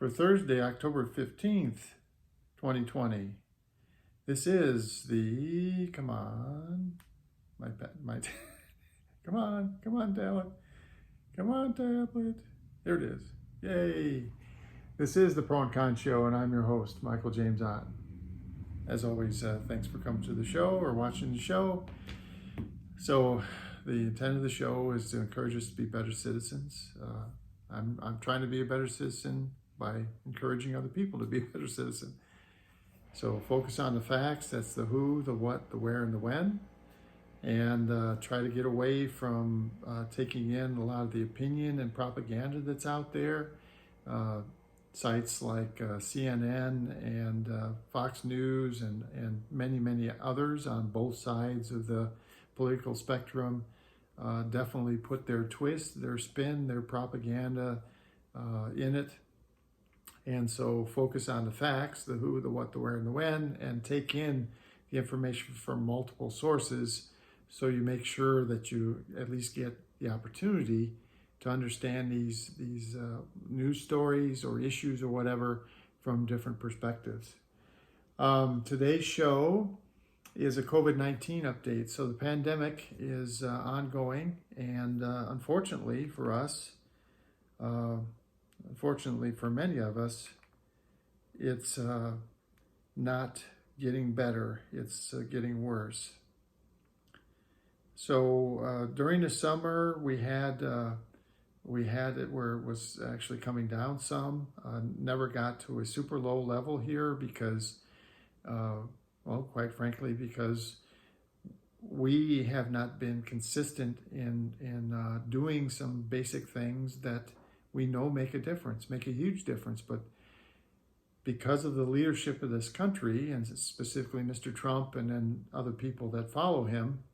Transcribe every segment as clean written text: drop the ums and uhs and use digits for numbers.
for Thursday, October 15th, 2020. This is the, come on, come on, tablet. There it is. Yay. This is the Pro and Con Show, and I'm your host, Michael James Ott. As always, thanks for coming to the show or watching the show. So the intent of the show is to encourage us to be better citizens. I'm trying to be a better citizen by encouraging other people to be a better citizen. So focus on the facts. That's the who, the what, the where, and the when. And try to get away from taking in a lot of the opinion and propaganda that's out there. Sites like CNN and Fox News and many others on both sides of the political spectrum definitely put their twist, their spin, their propaganda in it. And so focus on the facts, the who, the what, the where, and the when, and take in the information from multiple sources so you make sure that you at least get the opportunity to understand these news stories or issues or whatever from different perspectives. Today's show is a COVID-19 update. So the pandemic is ongoing, and unfortunately for us, unfortunately for many of us, it's not getting better. It's getting worse. So during the summer, we had it where it was actually coming down some. Never got to a super low level here because, well, quite frankly, because we have not been consistent in doing some basic things that we know make a difference, make a huge difference. But because of the leadership of this country, and specifically Mr. Trump and then other people that follow him,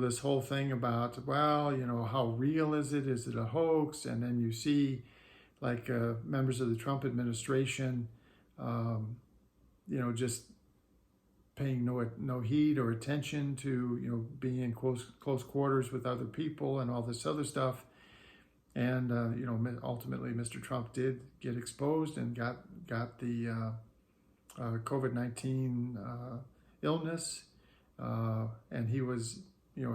this whole thing about, well, how real is it? Is it a hoax? And then you see like members of the Trump administration, just paying no heed or attention to, being in close quarters with other people and all this other stuff. And, ultimately Mr. Trump did get exposed and got the COVID-19 illness. And he was,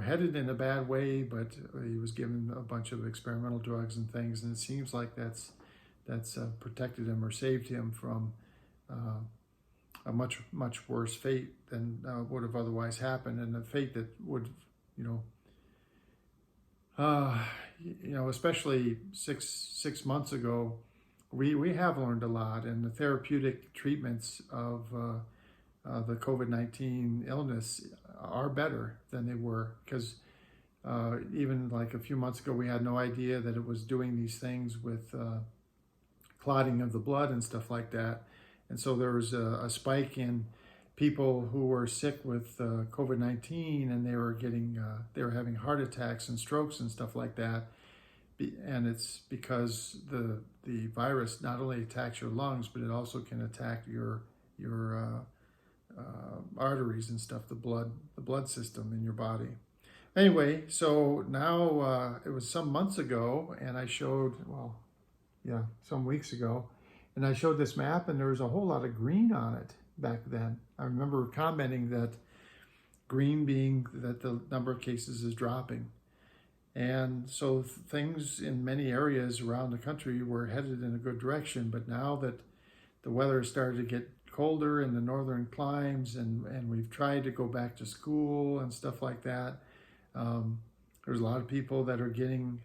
headed in a bad way, but he was given a bunch of experimental drugs and things. And it seems like that's protected him or saved him from a much worse fate than would have otherwise happened, and a fate that would, especially six months ago, we have learned a lot, and the therapeutic treatments of the COVID-19 illness are better than they were, because even like a few months ago, we had no idea that it was doing these things with clotting of the blood and stuff like that. And so there was a spike in people who were sick with COVID-19, and they were having heart attacks and strokes and stuff like that. And it's because the virus not only attacks your lungs, but it also can attack your arteries and stuff, the blood system in your body. Anyway, so now it was some months ago, and I showed, some weeks ago, and I showed this map, and there was a whole lot of green on it back then. I remember commenting that green being that the number of cases is dropping. And so things in many areas around the country were headed in a good direction, but now that the weather started to get colder in the northern climes, and we've tried to go back to school and stuff like that, there's a lot of people that are getting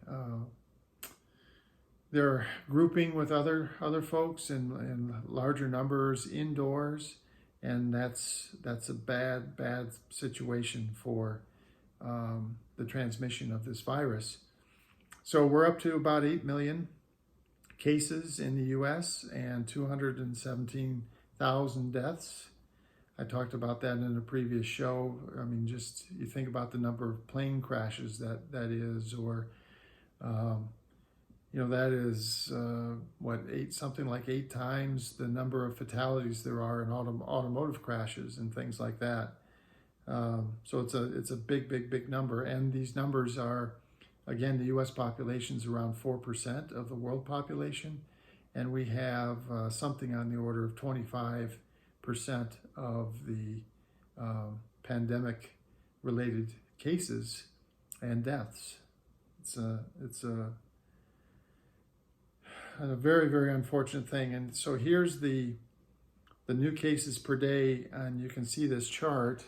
they're grouping with other folks in larger numbers indoors, and that's a bad situation for the transmission of this virus. So we're up to about 8 million cases in the U.S. and 217,000 deaths. I talked about that in a previous show. I mean, just you think about the number of plane crashes that is, or that is something like 8 times the number of fatalities there are in automotive crashes and things like that. So it's a big number, and these numbers are Again, the U.S. population is around 4% of the world population, and we have something on the order of 25% of the pandemic-related cases and deaths. It's a very, very unfortunate thing. And so here's the new cases per day, and you can see this chart.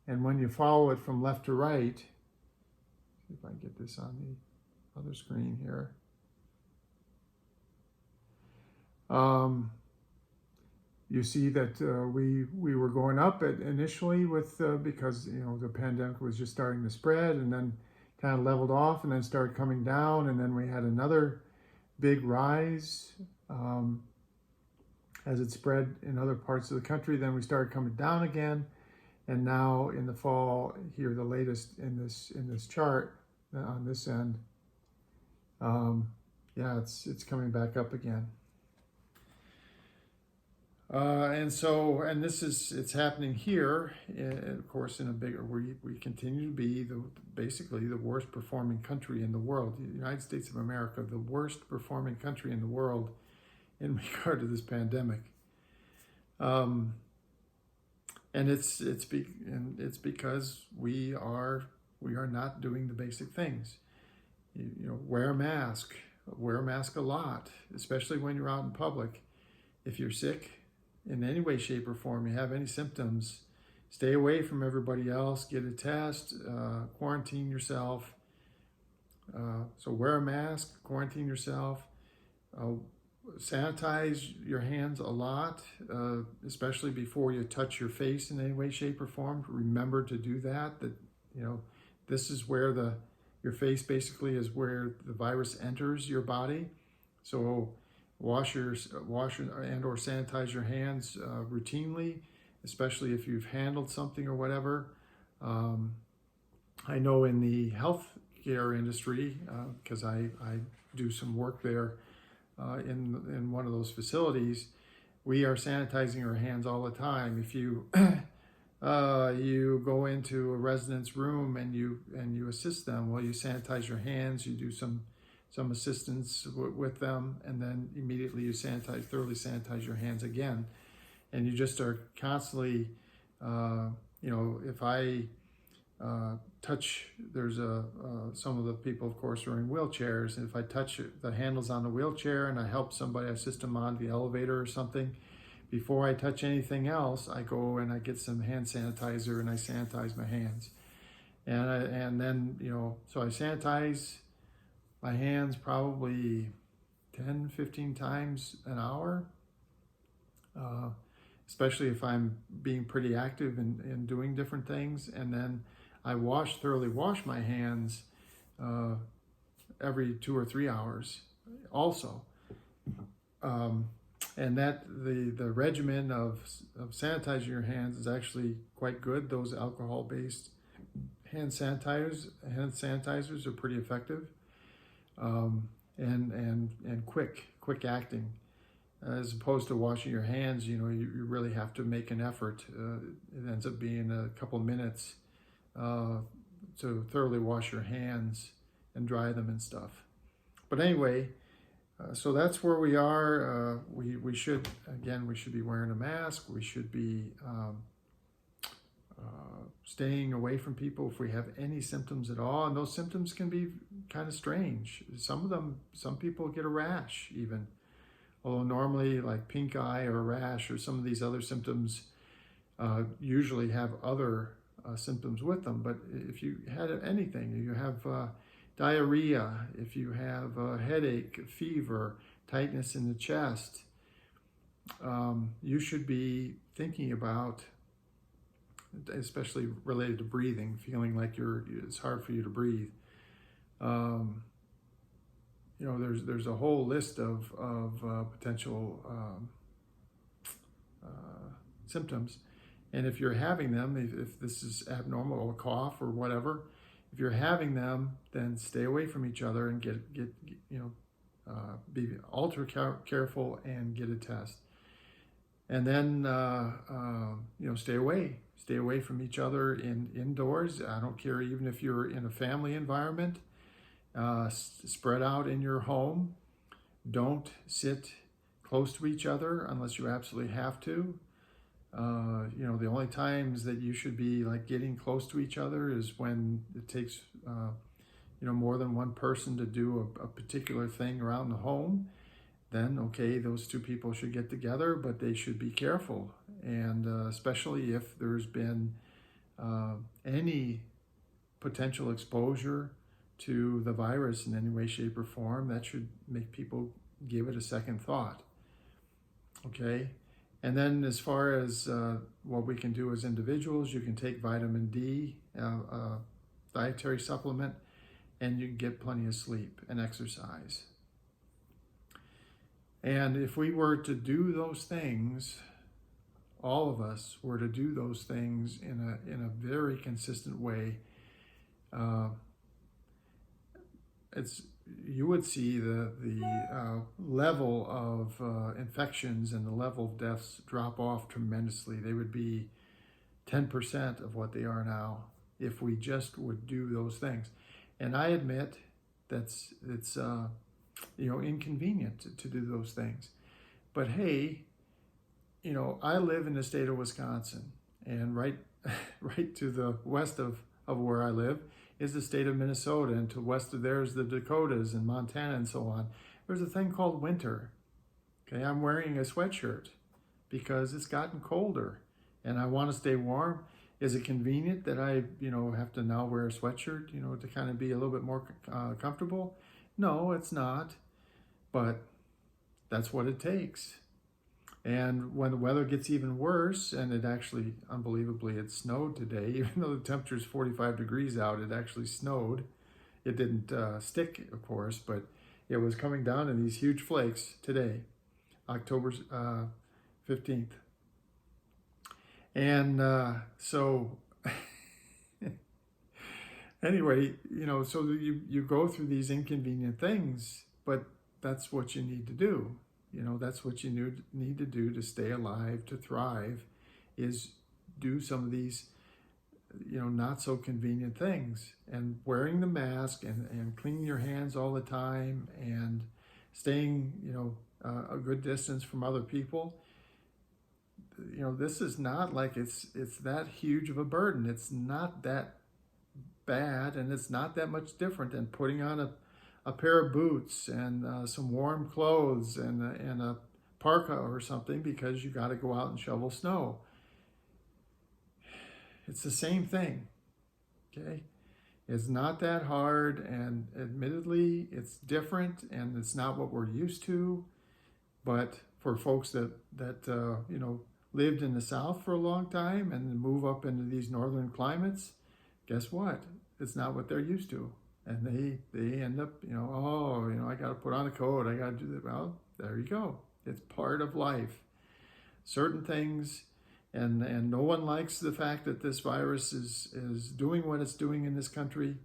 And when you follow it from left to right, see if I can get this on the other screen here. You see that we were going up initially with because the pandemic was just starting to spread, and then kind of leveled off, and then started coming down, and then we had another big rise as it spread in other parts of the country. Then we started coming down again, and now in the fall here, the latest in this chart on this end, yeah, it's coming back up again. And it's happening here, of course, in a bigger, we continue to be basically the worst performing country in the world. The United States of America, the worst performing country in the world in regard to this pandemic. And it's because we are not doing the basic things. Wear a mask a lot, especially when you're out in public. If you're sick in any way, shape, or form, you have any symptoms, stay away from everybody else, get a test, quarantine yourself. So wear a mask, quarantine yourself, sanitize your hands a lot, especially before you touch your face in any way, shape, or form. Remember to do that, this is where your face basically is where the virus enters your body. So wash and or sanitize your hands routinely, especially if you've handled something or whatever. I know in the healthcare industry, because I do some work there in one of those facilities, we are sanitizing our hands all the time. If you you go into a resident's room and you assist them, well, you sanitize your hands, you do some assistance with them, and then immediately you thoroughly sanitize your hands again. And you just are constantly, if I touch, there's some of the people, of course, are in wheelchairs, and if I touch the handles on the wheelchair and I help somebody, I assist them on the elevator or something, before I touch anything else, I go and I get some hand sanitizer and I sanitize my hands. And then, so I sanitize my hands probably 10, 15 times an hour, especially if I'm being pretty active in doing different things. And then I thoroughly wash my hands every 2 or 3 hours also. And that the regimen of sanitizing your hands is actually quite good. Those alcohol-based hand sanitizers are pretty effective. And quick acting, as opposed to washing your hands. You really have to make an effort. It ends up being a couple minutes to thoroughly wash your hands and dry them and stuff. But anyway, so that's where we are. We should be wearing a mask. We should be staying away from people if we have any symptoms at all. And those symptoms can be kind of strange. Some people get a rash even. Although normally like pink eye or a rash or some of these other symptoms usually have other symptoms with them. But if you had anything, you have diarrhea, if you have a headache, fever, tightness in the chest, you should be thinking about, especially related to breathing, feeling like it's hard for you to breathe. There's a whole list of potential symptoms, and if you're having them, if this is abnormal, or a cough or whatever, if you're having them, then stay away from each other and be ultra careful and get a test. And then stay away Stay away from each other indoors. I don't care even if you're in a family environment. Spread out in your home. Don't sit close to each other unless you absolutely have to. The only times that you should be like getting close to each other is when it takes more than one person to do a particular thing around the home. Then okay, those two people should get together, but they should be careful, and especially if there's been any potential exposure to the virus in any way, shape, or form, that should make people give it a second thought. Okay, and then as far as what we can do as individuals, you can take vitamin D, dietary supplement, and you can get plenty of sleep and exercise. And if we were to do those things, all of us were to do those things in a very consistent way, you would see the level of infections and the level of deaths drop off tremendously. They would be 10% of what they are now if we just would do those things. And I admit it's inconvenient to do those things. But hey, I live in the state of Wisconsin, and right to the west of where I live is the state of Minnesota, and to west of there is the Dakotas and Montana and so on. There's a thing called winter. Okay, I'm wearing a sweatshirt because it's gotten colder and I want to stay warm. Is it convenient that I, have to now wear a sweatshirt, to kind of be a little bit more comfortable? No, it's not, but that's what it takes. And when the weather gets even worse, and it actually, unbelievably, it snowed today, even though the temperature is 45 degrees out, it actually snowed. It didn't stick, of course, but it was coming down in these huge flakes today, October 15th. And so anyway, so you go through these inconvenient things, but that's what you need to do. That's what you need to do to stay alive, to thrive, is do some of these, not so convenient things. And wearing the mask and cleaning your hands all the time and staying, a good distance from other people. This is not like it's that huge of a burden. It's not that bad, and it's not that much different than putting on a pair of boots and some warm clothes and a parka or something because you got to go out and shovel snow. It's the same thing, okay? It's not that hard, and admittedly, it's different, and it's not what we're used to. But for folks that lived in the South for a long time and then move up into these northern climates, guess what? It's not what they're used to. And they end up, I got to put on a coat. I got to do that. Well, there you go. It's part of life. Certain things, and no one likes the fact that this virus is doing what it's doing in this country.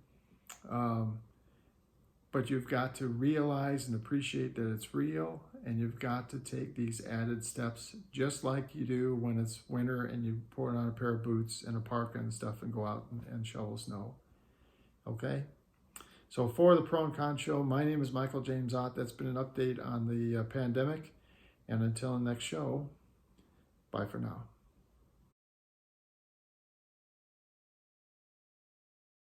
But you've got to realize and appreciate that it's real, and you've got to take these added steps just like you do when it's winter and you put on a pair of boots and a parka and stuff and go out and shovel snow. Okay? So for the Pro and Con Show, my name is Michael James Ott. That's been an update on the pandemic. And until the next show, bye for now.